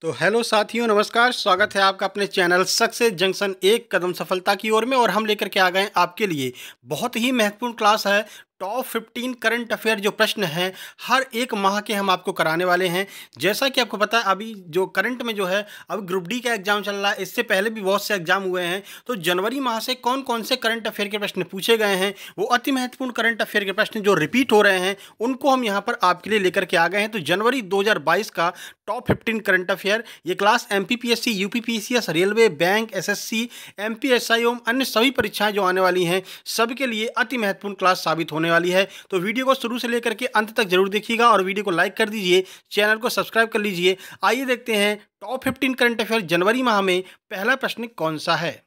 तो हेलो साथियों, नमस्कार। स्वागत है आपका अपने चैनल सक्सेस जंक्शन एक कदम सफलता की ओर में। और हम लेकर के आ गए आपके लिए बहुत ही महत्वपूर्ण क्लास है। टॉप 15 करंट अफेयर जो प्रश्न हैं हर एक माह के हम आपको कराने वाले हैं। जैसा कि आपको पता है, अभी जो करंट में जो है अभी ग्रुप डी का एग्जाम चल रहा है। इससे पहले भी बहुत से एग्जाम हुए हैं। तो जनवरी माह से कौन कौन से करंट अफेयर के प्रश्न पूछे गए हैं, वो अति महत्वपूर्ण करंट अफेयर के प्रश्न जो रिपीट हो रहे हैं, उनको हम यहाँ पर आपके लिए लेकर के आ गए हैं। तो जनवरी 2022 का टॉप 15 करंट अफेयर ये class MPPSC, UPPCS, railway, bank, SSC, MPSI एवं अन्य सभी परीक्षाएं जो आने वाली हैं सबके लिए अति महत्वपूर्ण क्लास साबित होने वाली है। तो वीडियो को शुरू से लेकर के अंत तक जरूर देखिएगा और वीडियो को लाइक कर दीजिए, चैनल को सब्सक्राइब कर लीजिए। आइए देखते हैं टॉप 15 करंट अफेयर जनवरी माह में पहला प्रश्न कौन सा है।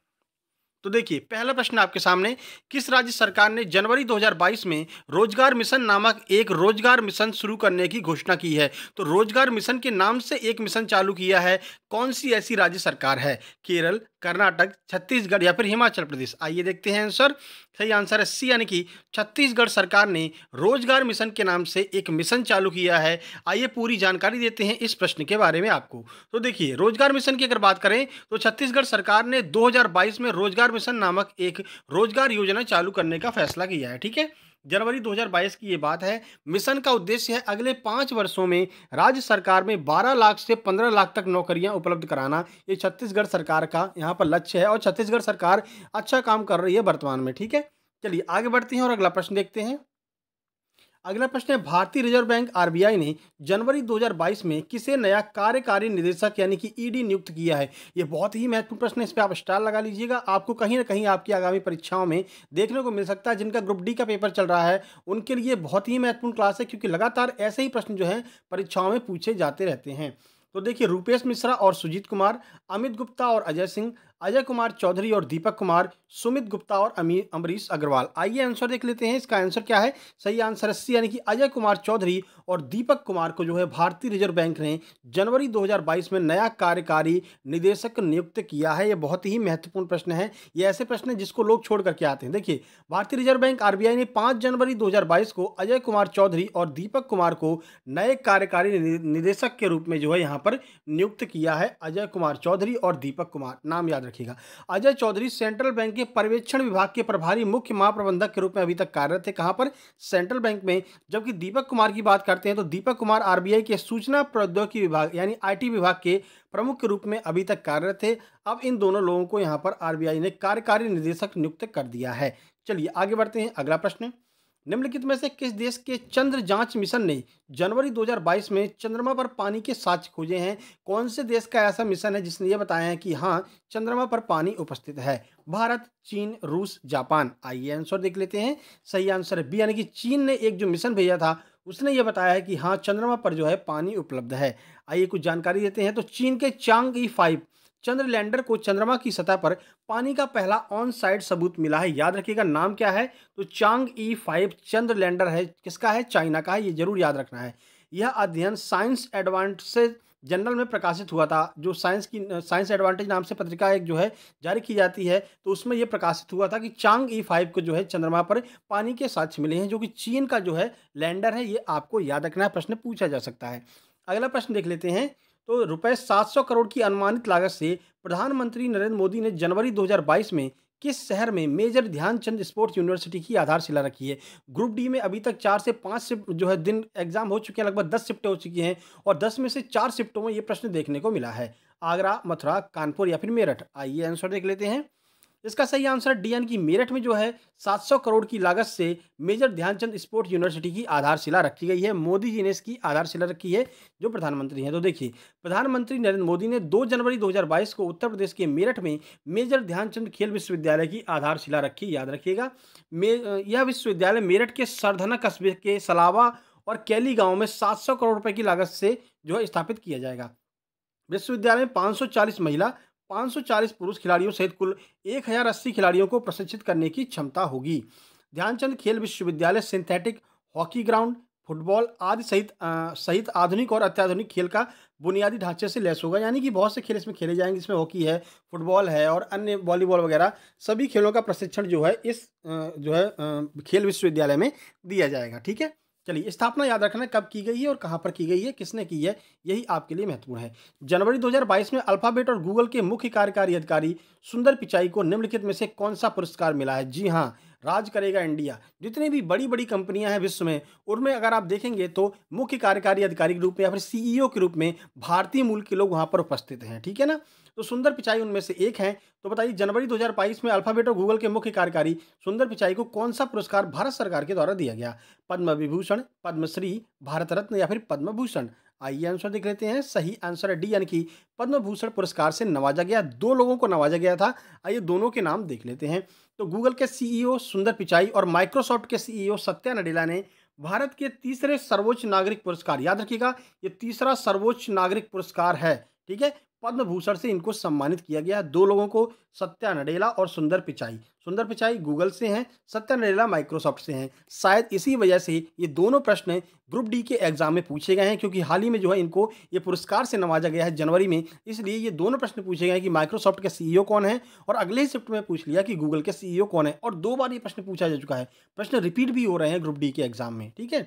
तो देखिए, पहला प्रश्न आपके सामने, किस राज्य सरकार ने जनवरी 2022 में रोजगार मिशन नामक एक रोजगार मिशन शुरू करने की घोषणा की है। तो रोजगार मिशन के नाम से एक मिशन चालू किया है, कौन सी ऐसी राज्य सरकार है? केरल, कर्नाटक, छत्तीसगढ़ या फिर हिमाचल प्रदेश? आइए देखते हैं आंसर। सही आंसर है सी, यानी कि छत्तीसगढ़ सरकार ने रोजगार मिशन के नाम से एक मिशन चालू किया है। आइए पूरी जानकारी देते हैं इस प्रश्न के बारे में आपको। तो देखिए, रोजगार मिशन की अगर बात करें तो छत्तीसगढ़ सरकार ने 2022 में रोजगार मिशन नामक एक रोजगार योजना चालू करने का फैसला किया है। ठीक है, जनवरी 2022 की ये बात है। मिशन का उद्देश्य है अगले 5 वर्षों में राज्य सरकार में 12 लाख से 15 लाख तक नौकरियां उपलब्ध कराना। ये छत्तीसगढ़ सरकार का यहाँ पर लक्ष्य है और छत्तीसगढ़ सरकार अच्छा काम कर रही है वर्तमान में। ठीक है, चलिए आगे बढ़ते हैं और अगला प्रश्न देखते हैं। अगला प्रश्न है, भारतीय रिजर्व बैंक आरबीआई ने जनवरी 2022 में किसे नया कार्यकारी निदेशक यानी कि ईडी नियुक्त किया है? ये बहुत ही महत्वपूर्ण प्रश्न है, इस पर आप स्टार लगा लीजिएगा। आपको कहीं ना कहीं आपकी आगामी परीक्षाओं में देखने को मिल सकता है। जिनका ग्रुप डी का पेपर चल रहा है उनके लिए बहुत ही महत्वपूर्ण क्लास है, क्योंकि लगातार ऐसे ही प्रश्न जो है परीक्षाओं में पूछे जाते रहते हैं। तो देखिए, रूपेश मिश्रा और सुजीत कुमार, अमित गुप्ता और अजय सिंह, अजय कुमार चौधरी और दीपक कुमार, सुमित गुप्ता और अमरीश अग्रवाल। आइए आंसर देख लेते हैं। इसका आंसर क्या है? सही आंसर है सी, यानी कि अजय कुमार चौधरी और दीपक कुमार को जो है भारतीय रिजर्व बैंक ने जनवरी 2022 में नया कार्यकारी निदेशक नियुक्त किया है। ये बहुत ही महत्वपूर्ण प्रश्न है। ये ऐसे प्रश्न है जिसको लोग छोड़ करके आते हैं। देखिए, भारतीय रिजर्व बैंक आरबीआई ने 5 जनवरी 2022 को अजय कुमार चौधरी और दीपक कुमार को नए कार्यकारी निदेशक के रूप में जो है यहाँ पर नियुक्त किया है। अजय कुमार चौधरी और दीपक कुमार, नाम याद रखिएगा। अजय चौधरी सेंट्रल बैंक के पर्यवेक्षण विभाग के प्रभारी मुख्य महाप्रबंधक के रूप में अभी तक कार्यरत थे। कहां पर? सेंट्रल बैंक में। जबकि दीपक कुमार की बात करते हैं तो दीपक कुमार आरबीआई के सूचना प्रौद्योगिकी विभाग यानी आईटी विभाग के प्रमुख के रूप में अभी तक कार्यरत थे। अब इन दोनों लोगों को यहां पर आरबीआई ने कार्यकारी निदेशक नियुक्त कर दिया है। चलिए आगे बढ़ते हैं। अगला प्रश्न, निम्नलिखित में से किस देश के चंद्र जांच मिशन ने जनवरी 2022 में चंद्रमा पर पानी के साक्ष्य खोजे हैं? कौन से देश का ऐसा मिशन है जिसने ये बताया है कि हाँ, चंद्रमा पर पानी उपस्थित है? भारत, चीन, रूस, जापान? आइए आंसर देख लेते हैं। सही आंसर है बी, यानी कि चीन ने एक जो मिशन भेजा था उसने ये बताया है कि हाँ, चंद्रमा पर जो है पानी उपलब्ध है। आइए कुछ जानकारी देते हैं। तो चीन के चांग ई 5 चंद्र लैंडर को चंद्रमा की सतह पर पानी का पहला ऑन साइड सबूत मिला है। याद रखिएगा नाम क्या है? तो चांग ई 5 चंद्र लैंडर है। किसका है? चाइना का है। ये जरूर याद रखना है। यह अध्ययन साइंस एडवांटेज जर्नल में प्रकाशित हुआ था। जो साइंस एडवांटेज नाम से पत्रिका एक जो है जारी की जाती है, तो उसमें यह प्रकाशित हुआ था कि चांग ई 5 को जो है चंद्रमा पर पानी के साक्ष्य मिले हैं, जो कि चीन का जो है लैंडर है। ये आपको याद रखना है, प्रश्न पूछा जा सकता है। अगला प्रश्न देख लेते हैं। तो रुपए 700 करोड़ की अनुमानित लागत से प्रधानमंत्री नरेंद्र मोदी ने जनवरी 2022 में किस शहर में मेजर ध्यानचंद स्पोर्ट्स यूनिवर्सिटी की आधारशिला रखी है? ग्रुप डी में अभी तक 4 से 5 शिफ्ट जो है दिन एग्जाम हो चुके हैं, लगभग 10 शिफ्टें हो चुकी हैं और 10 में से 4 शिफ्टों में ये प्रश्न देखने को मिला है। आगरा, मथुरा, कानपुर या फिर मेरठ? आइए आंसर देख लेते हैं। इसका सही आंसर डी, यानी कि मेरठ में जो है 700 करोड़ की लागत से मेजर ध्यानचंद स्पोर्ट्स यूनिवर्सिटी की आधारशिला रखी गई है। मोदी जी ने इसकी आधारशिला रखी है, जो प्रधानमंत्री हैं। तो देखिए, प्रधानमंत्री नरेंद्र मोदी ने 2 जनवरी 2022 को उत्तर प्रदेश के मेरठ में मेजर ध्यानचंद खेल विश्वविद्यालय की आधारशिला रखी। याद रखिएगा, यह विश्वविद्यालय मेरठ के सरधना कस्बे के सलावा और कैली गांव में 700 करोड़ रुपए की लागत से जो है स्थापित किया जाएगा। विश्वविद्यालय में 540 महिला, 540 पुरुष खिलाड़ियों सहित कुल 1080 खिलाड़ियों को प्रशिक्षित करने की क्षमता होगी। ध्यानचंद खेल विश्वविद्यालय सिंथेटिक, हॉकी ग्राउंड, फुटबॉल आदि सहित आधुनिक और अत्याधुनिक खेल का बुनियादी ढांचे से लैस होगा। यानी कि बहुत से खेल इसमें खेले जाएंगे, जिसमें हॉकी है, फुटबॉल है और अन्य वॉलीबॉल वगैरह सभी खेलों का प्रशिक्षण जो है इस खेल विश्वविद्यालय में दिया जाएगा। ठीक है, चलिए, स्थापना याद रखना है, कब की गई है और कहाँ पर की गई है, किसने की है, यही आपके लिए महत्वपूर्ण है। जनवरी 2022 में अल्फाबेट और गूगल के मुख्य कार्यकारी अधिकारी सुंदर पिचाई को निम्नलिखित में से कौन सा पुरस्कार मिला है? जी हाँ, राज करेगा इंडिया। जितनी भी बड़ी-बड़ी कंपनियां हैं विश्व में, उनमें अगर आप देखेंगे तो मुख्य कार्यकारी अधिकारी के रूप में या फिर सीईओ के रूप में भारतीय मूल के लोग वहां पर उपस्थित हैं, ठीक है ना? तो सुंदर पिचाई उनमें से एक हैं। तो बताइए, जनवरी 2022 में अल्फाबेट और गूगल के मुख्य कार्यकारी सुंदर पिचाई को कौन सा पुरस्कार भारत सरकार के द्वारा दिया गया? पद्म विभूषण, पद्मश्री, भारत रत्न या फिर पद्म भूषण? आइए आंसर देख लेते हैं। सही आंसर है डी, यानी कि पद्म भूषण पुरस्कार से नवाजा गया। दो लोगों को नवाजा गया था। आइए दोनों के नाम देख लेते हैं। तो गूगल के सीईओ सुंदर पिचाई और माइक्रोसॉफ्ट के सीईओ सत्या नडेला ने भारत के तीसरे सर्वोच्च नागरिक पुरस्कार, याद रखिएगा ये तीसरा सर्वोच्च नागरिक पुरस्कार है, ठीक है, पद्म भूषण से इनको सम्मानित किया गया। दो लोगों को, सत्या नडेला और सुंदर पिचाई। सुंदर पिचाई गूगल से हैं, सत्या नडेला माइक्रोसॉफ्ट से हैं। शायद इसी वजह से ये दोनों प्रश्न ग्रुप डी के एग्जाम में पूछे गए हैं, क्योंकि हाल ही में जो है इनको ये पुरस्कार से नवाजा गया है जनवरी में। इसलिए ये दोनों प्रश्न पूछे गए हैं कि माइक्रोसॉफ्ट के सीईओ कौन है, और अगले ही शिफ्ट में पूछ लिया कि गूगल के सीईओ कौन है। और 2 बार ये प्रश्न पूछा जा चुका है। प्रश्न रिपीट भी हो रहे हैं ग्रुप डी के एग्जाम में, ठीक है।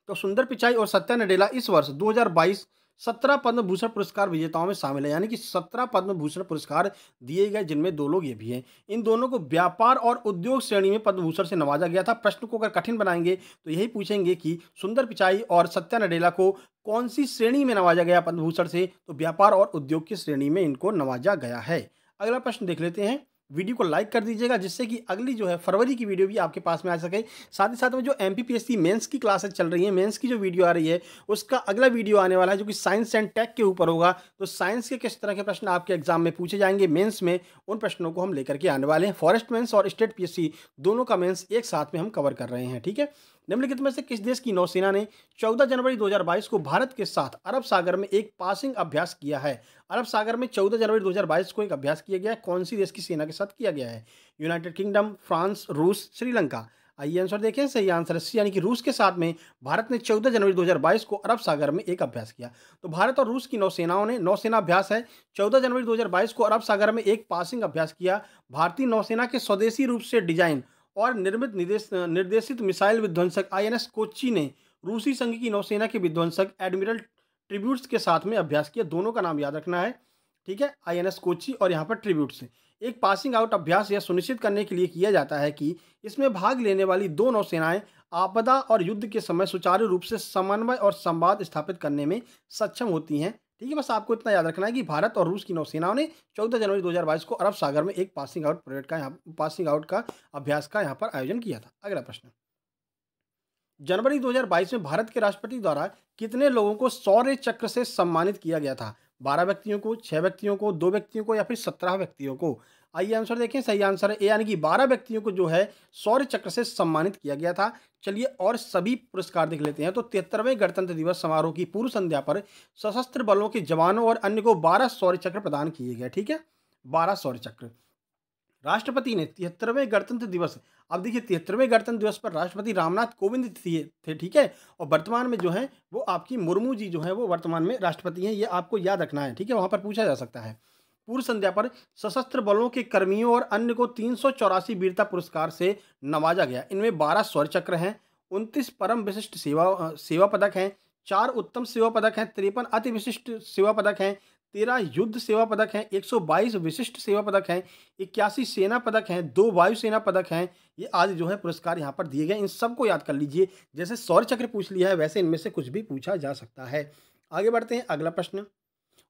तो सुंदर पिचाई और सत्या नडेला इस वर्ष 2022 17 पद्म भूषण पुरस्कार विजेताओं में शामिल है, यानी कि 17 पद्म भूषण पुरस्कार दिए गए, जिनमें 2 लोग ये भी हैं। इन दोनों को व्यापार और उद्योग श्रेणी में पद्म भूषण से नवाजा गया था। प्रश्न को अगर कठिन बनाएंगे तो यही पूछेंगे कि सुंदर पिचाई और सत्या नडेला को कौन सी श्रेणी में नवाजा गया पद्म भूषण से? तो व्यापार और उद्योग की श्रेणी में इनको नवाजा गया है। अगला प्रश्न देख लेते हैं। वीडियो को लाइक कर दीजिएगा, जिससे कि अगली जो है फरवरी की वीडियो भी आपके पास में आ सके। साथ ही साथ में जो एमपीपीएससी मेंस की क्लासेस चल रही हैं, मेंस की जो वीडियो आ रही है, उसका अगला वीडियो आने वाला है जो कि साइंस एंड टेक के ऊपर होगा। तो साइंस के किस तरह के प्रश्न आपके एग्जाम में पूछे जाएंगे मेंस में, उन प्रश्नों को हम लेकर के आने वाले हैं। फॉरेस्ट मेंस और स्टेट पीएससी दोनों का मेंस एक साथ में हम कवर कर रहे हैं, ठीक है। निम्नलिखित में से किस देश की नौसेना ने 14 जनवरी 2022 को भारत के साथ अरब सागर में एक पासिंग अभ्यास किया है? अरब सागर में 14 जनवरी 2022 को एक अभ्यास किया गया है। कौन सी देश की सेना के साथ किया गया है? यूनाइटेड किंगडम, फ्रांस, रूस, श्रीलंका? आइए आंसर देखें। सही आंसर है सी, यानी कि रूस के साथ में भारत ने 14 जनवरी 2022 को अरब सागर में एक अभ्यास किया। तो भारत और रूस की नौसेनाओं ने, नौसेना अभ्यास है, 14 जनवरी 2022 को अरब सागर में एक पासिंग अभ्यास किया। भारतीय नौसेना के स्वदेशी रूप से डिजाइन और निर्मित निर्देशित मिसाइल विध्वंसक आईएनएस कोच्चि ने रूसी संघ की नौसेना के विध्वंसक एडमिरल ट्रिब्यूट्स के साथ में अभ्यास किया। दोनों का नाम याद रखना है, ठीक है, आईएनएस कोच्चि और यहाँ पर ट्रिब्यूट्स। एक पासिंग आउट अभ्यास यह सुनिश्चित करने के लिए किया जाता है कि इसमें भाग लेने वाली दो नौसेनाएं आपदा और युद्ध के समय सुचारू रूप से समन्वय और संवाद स्थापित करने में सक्षम होती हैं, ठीक है। बस आपको इतना याद रखना है कि भारत और रूस की नौसेनाओं ने 14 जनवरी 2022 को अरब सागर में एक पासिंग आउट का अभ्यास का यहाँ पर आयोजन किया था। अगला प्रश्न, जनवरी 2022 में भारत के राष्ट्रपति द्वारा कितने लोगों को शौर्य चक्र से सम्मानित किया गया था? 12 व्यक्तियों को, 6 व्यक्तियों को, 2 व्यक्तियों को या फिर 17 व्यक्तियों को? आइए आंसर देखें। सही आंसर है ए, यानी कि 12 व्यक्तियों को जो है शौर्य चक्र से सम्मानित किया गया था। चलिए और सभी पुरस्कार देख लेते हैं। तो 73वें गणतंत्र दिवस समारोह की पूर्व संध्या पर सशस्त्र बलों के जवानों और अन्य को 12 शौर्य चक्र प्रदान किए गए, ठीक है, 12 शौर्य चक्र। राष्ट्रपति ने 73वें गणतंत्र दिवस, अब देखिए 73वें गणतंत्र दिवस पर राष्ट्रपति रामनाथ कोविंद थे, ठीक है, और वर्तमान में जो है वो आपकी मुर्मू जी जो है वो वर्तमान में राष्ट्रपति हैं। ये आपको याद रखना है, ठीक है, वहां पर पूछा जा सकता है। पूर्व संध्या पर सशस्त्र बलों के कर्मियों और अन्य को 384 वीरता पुरस्कार से नवाजा गया। इनमें 12 शौर्य चक्र हैं, 29 परम विशिष्ट सेवा पदक हैं, 4 उत्तम सेवा पदक हैं, 53 अति विशिष्ट सेवा पदक हैं, 13 युद्ध सेवा पदक हैं, 122 विशिष्ट सेवा पदक हैं, 81 सेना पदक हैं, 2 वायुसेना पदक हैं। ये आदि जो है पुरस्कार यहाँ पर दिए गए। इन सबको याद कर लीजिए। जैसे शौर्य चक्र पूछ लिया है, वैसे इनमें से कुछ भी पूछा जा सकता है। आगे बढ़ते हैं, अगला प्रश्न,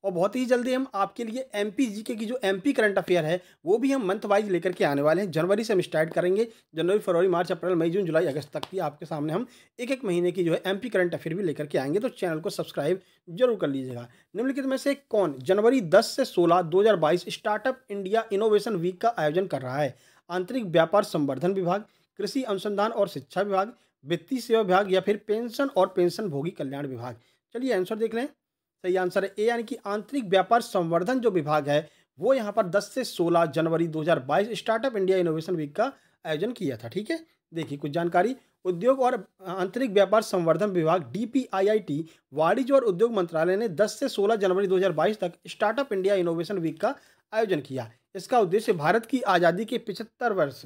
और बहुत ही जल्दी हम आपके लिए एमपी जीके की जो एमपी करंट अफेयर है वो भी हम मंथ वाइज लेकर के आने वाले हैं। जनवरी से हम स्टार्ट करेंगे। जनवरी, फरवरी, मार्च, अप्रैल, मई, जून, जुलाई, अगस्त तक की आपके सामने हम एक एक महीने की जो है एमपी करंट अफेयर भी लेकर के आएंगे। तो चैनल को सब्सक्राइब जरूर कर लीजिएगा। निम्नलिखित में से कौन जनवरी 10 से 16 2022 स्टार्टअप इंडिया इनोवेशन वीक का आयोजन कर रहा है? आंतरिक व्यापार संवर्धन विभाग, कृषि अनुसंधान और शिक्षा विभाग, वित्तीय सेवा विभाग या फिर पेंशन और पेंशनभोगी कल्याण विभाग? चलिए आंसर देख लें। सही आंसर है ए, यानी कि आंतरिक व्यापार संवर्धन जो विभाग है वो यहाँ पर 10 से 16 जनवरी 2022 स्टार्टअप इंडिया इनोवेशन वीक का आयोजन किया था, ठीक है। देखिए कुछ जानकारी, उद्योग और आंतरिक व्यापार संवर्धन विभाग DPIIT वाणिज्य और उद्योग मंत्रालय ने 10 से 16 जनवरी 2022 तक स्टार्टअप इंडिया इनोवेशन वीक का आयोजन किया। इसका उद्देश्य भारत की आज़ादी के 75 वर्ष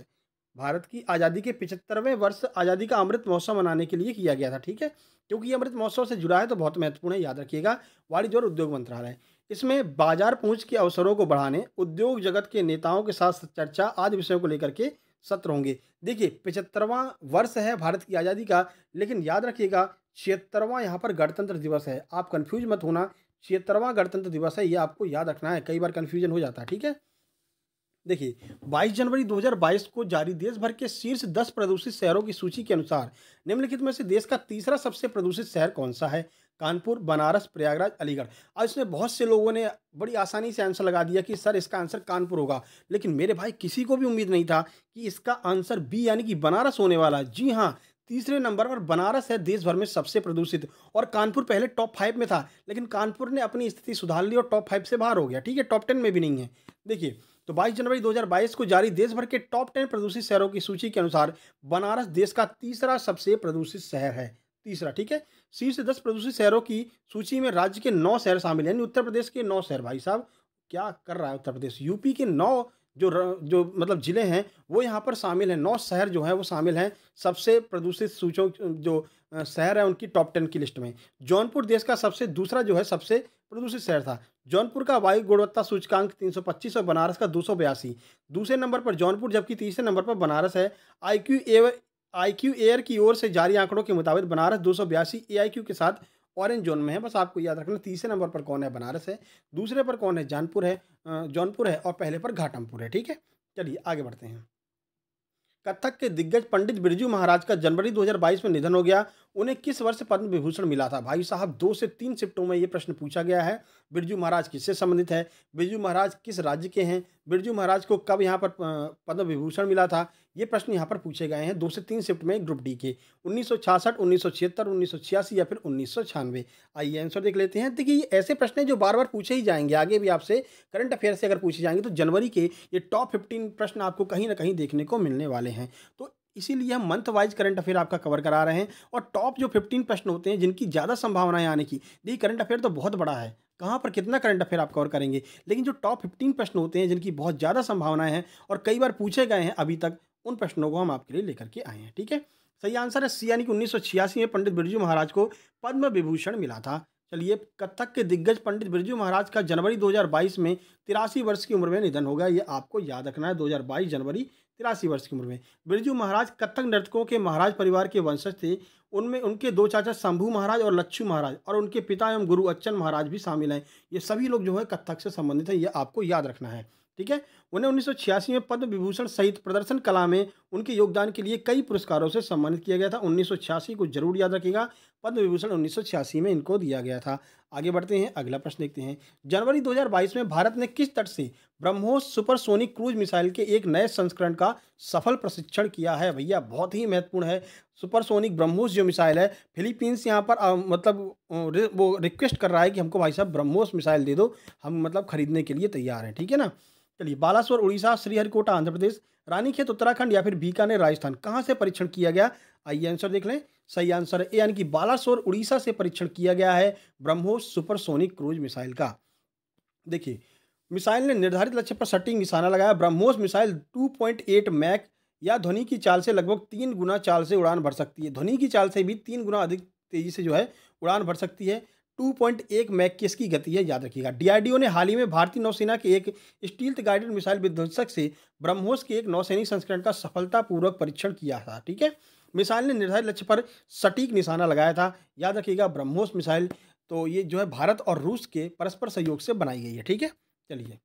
भारत की आज़ादी के 75वें वर्ष आज़ादी का अमृत महोत्सव मनाने के लिए किया गया था, ठीक है? क्योंकि ये अमृत महोत्सव से जुड़ा है तो बहुत महत्वपूर्ण है, याद रखिएगा। वाणिज्य और उद्योग मंत्रालय। इसमें बाजार पहुँच के अवसरों को बढ़ाने, उद्योग जगत के नेताओं के साथ चर्चा आदि विषयों को लेकर के सत्र होंगे। देखिए 75वां वर्ष है भारत की आज़ादी का, लेकिन याद रखिएगा 76वां यहाँ पर गणतंत्र दिवस है। आप कन्फ्यूज़ मत होना, 76वां गणतंत्र दिवस है, ये आपको याद रखना है, कई बार कन्फ्यूजन हो जाता है, ठीक है? देखिए 22 जनवरी 2022 को जारी देश भर के शीर्ष 10 प्रदूषित शहरों की सूची के अनुसार निम्नलिखित में से देश का तीसरा सबसे प्रदूषित शहर कौन सा है? कानपुर, बनारस, प्रयागराज, अलीगढ़। आज इसमें बहुत से लोगों ने बड़ी आसानी से आंसर लगा दिया कि सर इसका आंसर कानपुर होगा, लेकिन मेरे भाई किसी को भी उम्मीद नहीं था कि इसका आंसर बी यानी कि बनारस होने वाला है। जी हाँ, तीसरे नंबर पर बनारस है देश भर में सबसे प्रदूषित, और कानपुर पहले टॉप 5 में था, लेकिन कानपुर ने अपनी स्थिति सुधार ली और टॉप 5 से बाहर हो गया, ठीक है? टॉप 10 में भी नहीं है। देखिए तो 22 जनवरी 2022 को जारी देश भर के टॉप 10 प्रदूषित शहरों की सूची के अनुसार बनारस देश का तीसरा सबसे प्रदूषित शहर है। तीसरा, ठीक है? शीर्ष 10 प्रदूषित शहरों की सूची में राज्य के 9 शहर शामिल हैं, यानी उत्तर प्रदेश के 9 शहर। भाई साहब क्या कर रहा है उत्तर प्रदेश? यूपी के 9 जो मतलब जिले हैं वो यहाँ पर शामिल हैं, 9 शहर जो हैं वो शामिल हैं सबसे प्रदूषित सूचों जो शहर है उनकी टॉप 10 की लिस्ट में। जौनपुर देश का सबसे दूसरा जो है सबसे प्रदूषित शहर था। जौनपुर का वायु गुणवत्ता सूचकांक 325 और बनारस का 282। दूसरे नंबर पर जौनपुर, जबकि तीसरे नंबर पर बनारस है। आईक्यू एयर की ओर से जारी आंकड़ों के मुताबिक बनारस 282 एआईक्यू के साथ ऑरेंज जोन में है। बस आपको याद रखना, तीसरे नंबर पर कौन है? बनारस है। दूसरे पर कौन है? जौनपुर है, और पहले पर घाटमपुर है, ठीक है? चलिए आगे बढ़ते हैं। कथक के दिग्गज पंडित बिरजू महाराज का जनवरी 2022 में निधन हो गया। उन्हें किस वर्ष पद्म विभूषण मिला था? भाई साहब 2 से 3 शिफ्टों में ये प्रश्न पूछा गया है। बिरजू महाराज किससे संबंधित है? बिरजू महाराज किस राज्य के हैं? बिरजू महाराज को कब यहाँ पर पद्म विभूषण मिला था? ये प्रश्न यहाँ पर पूछे गए हैं 2 से 3 शिफ्ट में ग्रुप डी के। 1966, 1976, 1986 या फिर 1996। आइए आंसर देख लेते हैं। देखिए ये ऐसे प्रश्न हैं जो बार बार पूछे ही जाएंगे, आगे भी आपसे करंट अफेयर से अगर पूछे जाएंगे तो जनवरी के ये टॉप 15 प्रश्न आपको कहीं ना कहीं देखने को मिलने वाले हैं। तो इसीलिए हम मंथ वाइज करंट अफेयर आपका कवर करा रहे हैं, और टॉप जो 15 प्रश्न होते हैं जिनकी ज़्यादा संभावनाएं आने की। देखिए करंट अफेयर तो बहुत बड़ा है, कहाँ पर कितना करंट अफेयर आप कवर करेंगे, लेकिन जो टॉप 15 प्रश्न होते हैं जिनकी बहुत ज़्यादा संभावनाएं हैं और कई बार पूछे गए हैं अभी तक, उन प्रश्नों को हम आपके लिए लेकर के आए हैं, ठीक है? सही आंसर है सी, यानी कि 1986 में पंडित बिरजू महाराज को पद्म विभूषण मिला था। चलिए, कथक के दिग्गज पंडित बिरजू महाराज का जनवरी 2022 में 83 वर्ष की उम्र में निधन हो गया। ये आपको याद रखना है, 2022 जनवरी 83 वर्ष की उम्र में। बिरजू महाराज कथक नर्तकों के महाराज परिवार के वंशज थे। उनमें उनके 2 चाचा शंभू महाराज और लच्छू महाराज और उनके पिता एवं गुरु अच्चन महाराज भी शामिल हैं। ये सभी लोग जो है कथक से संबंधित है, ये आपको याद रखना है, ठीक है? उन्हें 1986 में पद्म विभूषण सहित प्रदर्शन कला में उनके योगदान के लिए कई पुरस्कारों से सम्मानित किया गया था। 1986 को जरूर याद रखिएगा, पद्म विभूषण 1986 में इनको दिया गया था। आगे बढ़ते हैं, अगला प्रश्न देखते हैं। जनवरी 2022 में भारत ने किस तट से ब्रह्मोस सुपरसोनिक क्रूज मिसाइल के एक नए संस्करण का सफल प्रशिक्षण किया है? भैया बहुत ही महत्वपूर्ण है। सुपरसोनिक ब्रह्मोस जो मिसाइल है, फिलीपींस यहाँ पर वो रिक्वेस्ट कर रहा है कि हमको भाई साहब ब्रह्मोस मिसाइल दे दो, हम मतलब खरीदने के लिए तैयार हैं, ठीक है ना? चलिए, बालासोर उड़ीसा, श्रीहरिकोटा आंध्र प्रदेश, रानीखेत उत्तराखंड या फिर बीकानेर राजस्थान, कहाँ से परीक्षण किया गया? आइए आंसर देख लें। सही आंसर है ए, यानी कि बालासोर उड़ीसा से परीक्षण किया गया है ब्रह्मोस सुपरसोनिक क्रूज मिसाइल का। देखिए, मिसाइल ने निर्धारित लक्ष्य पर सटीक निशाना लगाया। ब्रह्मोस मिसाइल 2.8 मैक या ध्वनि की चाल से लगभग 3 गुना चाल से उड़ान भर सकती है। ध्वनि की चाल से भी 3 गुना अधिक तेजी से जो है उड़ान भर सकती है। 2.1 मैक की इसकी गति है, याद रखिएगा। डीआरडीओ ने हाल ही में भारतीय नौसेना के एक स्टील्थ गाइडेड मिसाइल विध्वंसक से ब्रह्मोस के एक नौसैनिक संस्करण का सफलतापूर्वक परीक्षण किया था, ठीक है? मिसाइल ने निर्धारित लक्ष्य पर सटीक निशाना लगाया था, याद रखिएगा। ब्रह्मोस मिसाइल तो ये जो है भारत और रूस के परस्पर सहयोग से बनाई गई है, ठीक है? चलिए,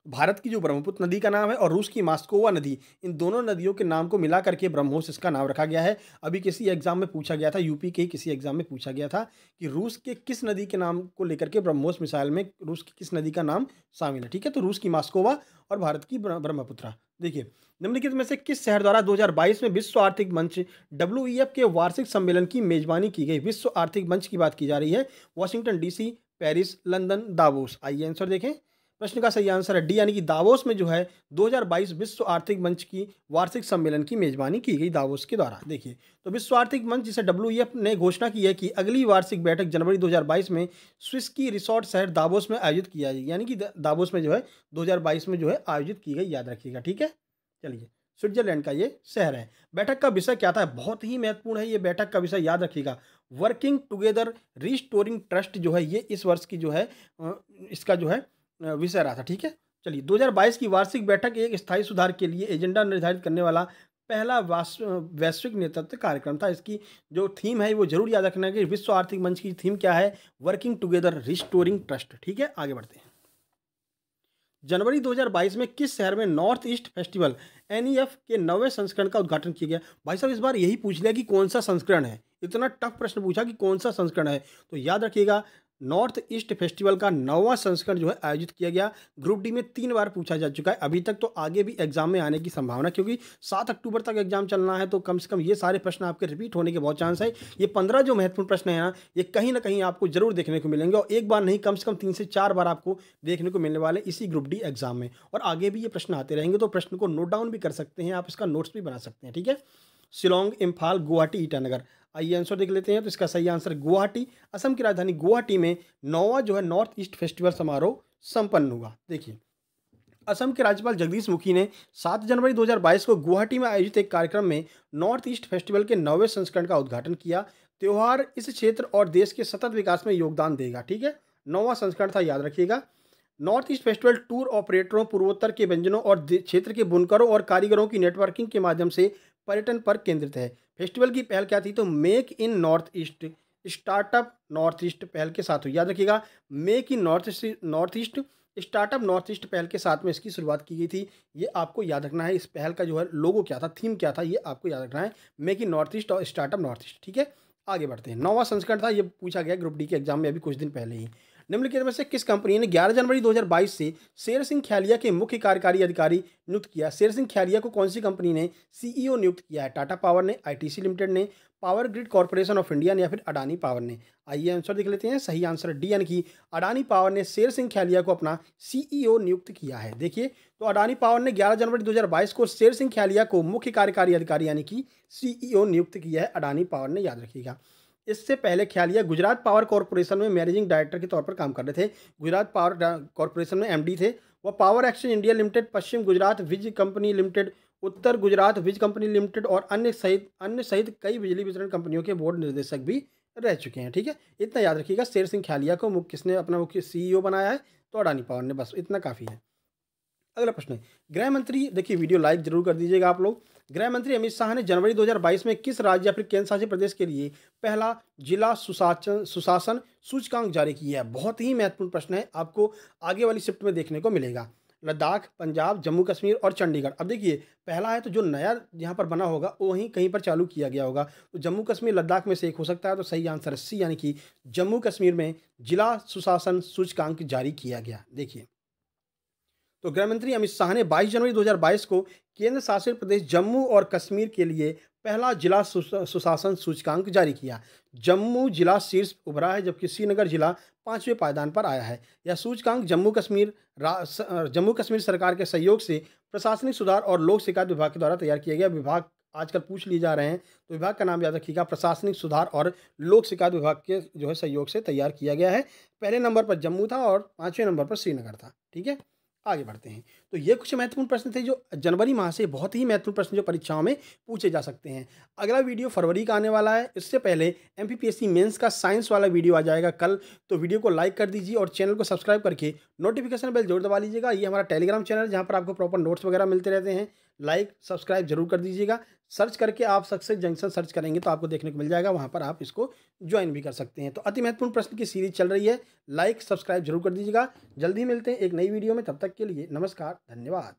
भारत की जो ब्रह्मपुत्र नदी का नाम है और रूस की मास्कोवा नदी, इन दोनों नदियों के नाम को मिला करके ब्रह्मोस इसका नाम रखा गया है। अभी किसी एग्जाम में पूछा गया था, यूपी के ही किसी एग्जाम में पूछा गया था कि रूस के किस नदी के नाम को लेकर के ब्रह्मोस मिसाइल में रूस की किस नदी का नाम शामिल है, ठीक है? तो रूस की मास्कोवा और भारत की ब्रह्मपुत्रा। देखिए, निम्नलिखित में से किस शहर द्वारा 2022 में विश्व आर्थिक मंच WEF के वार्षिक सम्मेलन की मेजबानी की गई? विश्व आर्थिक मंच की बात की जा रही है। Washington DC, Paris, London, Davos. आइए आंसर देखें। प्रश्न का सही आंसर है डी, यानी कि दावोस में जो है 2022 विश्व आर्थिक मंच की वार्षिक सम्मेलन की मेजबानी की गई दावोस के द्वारा। देखिए, तो विश्व आर्थिक मंच जिसे WEF ने घोषणा की है कि अगली वार्षिक बैठक जनवरी 2022 में स्विस की रिसोर्ट शहर दावोस में आयोजित किया जाएगी, यानी कि दावोस में जो है 2022 में जो है आयोजित की गई, याद रखिएगा, ठीक है? चलिए, स्विट्जरलैंड का ये शहर है। बैठक का विषय क्या था? बहुत ही महत्वपूर्ण है ये बैठक का विषय, याद रखिएगा। वर्किंग टुगेदर रिस्टोरिंग ट्रस्ट जो है, ये इस वर्ष की जो है इसका जो है विषय रहा था। ठीक है, चलिए 2022 की वार्षिक बैठक एक स्थायी सुधार के लिए एजेंडा निर्धारित करने वाला पहला वैश्विक नेतृत्व कार्यक्रम था। इसकी जो थीम है वो जरूर याद रखना है कि विश्व आर्थिक मंच की थीम क्या है? Working together restoring trust. ठीक है, आगे बढ़ते हैं। जनवरी 2022 में किस शहर में नॉर्थ ईस्ट फेस्टिवल एनईएफ के 9वें संस्करण का उद्घाटन किया गया? भाई साहब इस बार यही पूछ लिया कि कौन सा संस्करण है, इतना टफ प्रश्न पूछा कि कौन सा संस्करण है, तो याद रखिएगा नॉर्थ ईस्ट फेस्टिवल का 9वां संस्करण जो है आयोजित किया गया। ग्रुप डी में 3 बार पूछा जा चुका है अभी तक, तो आगे भी एग्जाम में आने की संभावना, क्योंकि 7 अक्टूबर तक एग्जाम चलना है, तो कम से कम ये सारे प्रश्न आपके रिपीट होने के बहुत चांस है। ये 15 जो महत्वपूर्ण प्रश्न है ना, ये कहीं ना कहीं आपको जरूर देखने को मिलेंगे, और एक बार नहीं कम से कम 3 से 4 बार आपको देखने को मिलने वाले इसी ग्रुप डी एग्जाम में, और आगे भी ये प्रश्न आते रहेंगे, तो प्रश्न को नोट डाउन भी कर सकते हैं आप, इसका नोट्स भी बना सकते हैं। ठीक है, शिलोंग, इम्फाल, गुवाहाटी, ईटानगर। आइए आंसर देख लेते हैं। तो इसका सही आंसर गुवाहाटी, असम की राजधानी गुवाहाटी में 9वां जो है नॉर्थ ईस्ट फेस्टिवल समारोह संपन्न हुआ। देखिए, असम के राज्यपाल जगदीश मुखी ने 7 जनवरी 2022 को गुवाहाटी में आयोजित एक कार्यक्रम में नॉर्थ ईस्ट फेस्टिवल के 9वें संस्करण का उद्घाटन किया। त्योहार इस क्षेत्र और देश के सतत विकास में योगदान देगा। ठीक है, 9वां संस्करण था, याद रखिएगा। नॉर्थ ईस्ट फेस्टिवल टूर ऑपरेटरों, पूर्वोत्तर के व्यंजनों और क्षेत्र के बुनकरों और कारीगरों की नेटवर्किंग के माध्यम से पर्यटन पर केंद्रित है। फेस्टिवल की पहल क्या थी? तो make in north east, startup north east पहल के साथ हुई। याद रखिएगा, make in north east, startup north east पहल के साथ में इसकी शुरुआत की गई थी। ये आपको याद रखना है। इस पहल का जो है लोगो क्या था, थीम क्या था, ये आपको याद रखना है। मेक इन नॉर्थ ईस्ट और स्टार्टअप नॉर्थ ईस्ट। ठीक है, आगे बढ़ते हैं। 9वां संस्करण था, ये पूछा गया ग्रुप डी के एग्जाम में अभी कुछ दिन पहले ही। निम्नलिखित में से किस कंपनी ने 11 जनवरी 2022 से शेर सिंह ख्यालिया के मुख्य कार्यकारी अधिकारी नियुक्त किया? शेर सिंह ख्यालिया को कौन सी कंपनी ने सीईओ नियुक्त किया है? टाटा पावर ने, आईटीसी लिमिटेड ने, power grid corporation of India ने, या फिर अडानी पावर ने? आइए आंसर देख लेते हैं। सही आंसर डी, यानी कि अडानी पावर ने शेर सिंह ख्यालिया को अपना सीईओ नियुक्त किया है। देखिए, तो अडानी पावर ने 11 जनवरी 2022 को शेर सिंह ख्यालिया को मुख्य कार्यकारी अधिकारी यानी कि सीईओ नियुक्त किया है अडानी पावर ने, याद रखिएगा। इससे पहले ख्यालिया गुजरात पावर कॉर्पोरेशन में मैनेजिंग डायरेक्टर के तौर पर काम कर रहे थे। गुजरात पावर कॉर्पोरेशन में एमडी थे। वह पावर एक्सचेंज इंडिया लिमिटेड, पश्चिम गुजरात वीज कंपनी लिमिटेड, उत्तर गुजरात वीज कंपनी लिमिटेड और अन्य सहित कई बिजली वितरण कंपनियों के बोर्ड निर्देशक भी रह चुके हैं। ठीक है, इतना याद रखिएगा। शेर सिंह ख्यालिया को किसने अपना मुख्य सीईओ बनाया है? तो अडानी पावर ने। बस इतना काफ़ी है। अगला प्रश्न है, गृह मंत्री, देखिए वीडियो लाइक जरूर कर दीजिएगा आप लोग। गृह मंत्री अमित शाह ने जनवरी 2022 में किस राज्य या फिर केंद्र शासित प्रदेश के लिए पहला जिला सुशासन सूचकांक जारी किया है? बहुत ही महत्वपूर्ण प्रश्न है, आपको आगे वाली शिफ्ट में देखने को मिलेगा। लद्दाख, पंजाब, जम्मू कश्मीर और चंडीगढ़। अब देखिए, पहला है तो जो नया यहाँ पर बना होगा वो वहीं कहीं पर चालू किया गया होगा, तो जम्मू कश्मीर लद्दाख में से एक हो सकता है। तो सही आंसर सी, यानी कि जम्मू कश्मीर में जिला सुशासन सूचकांक जारी किया गया। देखिए, तो गृह मंत्री अमित शाह ने 22 जनवरी 2022 को केंद्र शासित प्रदेश जम्मू और कश्मीर के लिए पहला जिला सुशासन सूचकांक जारी किया। जम्मू जिला शीर्ष उभरा है, जबकि श्रीनगर जिला 5वें पायदान पर आया है। यह सूचकांक जम्मू कश्मीर सरकार के सहयोग से प्रशासनिक सुधार और लोक शिकायत विभाग के द्वारा तैयार किया गया। विभाग आजकल पूछ लिए जा रहे हैं, तो विभाग का नाम याद रखिएगा, प्रशासनिक सुधार और लोक शिकायत विभाग के जो है सहयोग से तैयार किया गया है। पहले नंबर पर जम्मू था और 5वें नंबर पर श्रीनगर था। ठीक है, आगे बढ़ते हैं। तो ये कुछ महत्वपूर्ण प्रश्न थे जो जनवरी माह से बहुत ही महत्वपूर्ण प्रश्न जो परीक्षाओं में पूछे जा सकते हैं। अगला वीडियो फरवरी का आने वाला है। इससे पहले एमपीपीएससी मेंस का साइंस वाला वीडियो आ जाएगा कल, तो वीडियो को लाइक कर दीजिए और चैनल को सब्सक्राइब करके नोटिफिकेशन बेल जरूर दबा लीजिएगा। ये हमारा टेलीग्राम चैनल है जहाँ पर आपको प्रॉपर नोट्स वगैरह मिलते रहते हैं। लाइक सब्सक्राइब जरूर कर दीजिएगा। सर्च करके आप सक्सेस जंक्शन सर्च करेंगे तो आपको देखने को मिल जाएगा, वहाँ पर आप इसको ज्वाइन भी कर सकते हैं। तो अति महत्वपूर्ण प्रश्न की सीरीज चल रही है, लाइक सब्सक्राइब जरूर कर दीजिएगा। जल्दी मिलते हैं एक नई वीडियो में, तब तक के लिए नमस्कार, धन्यवाद।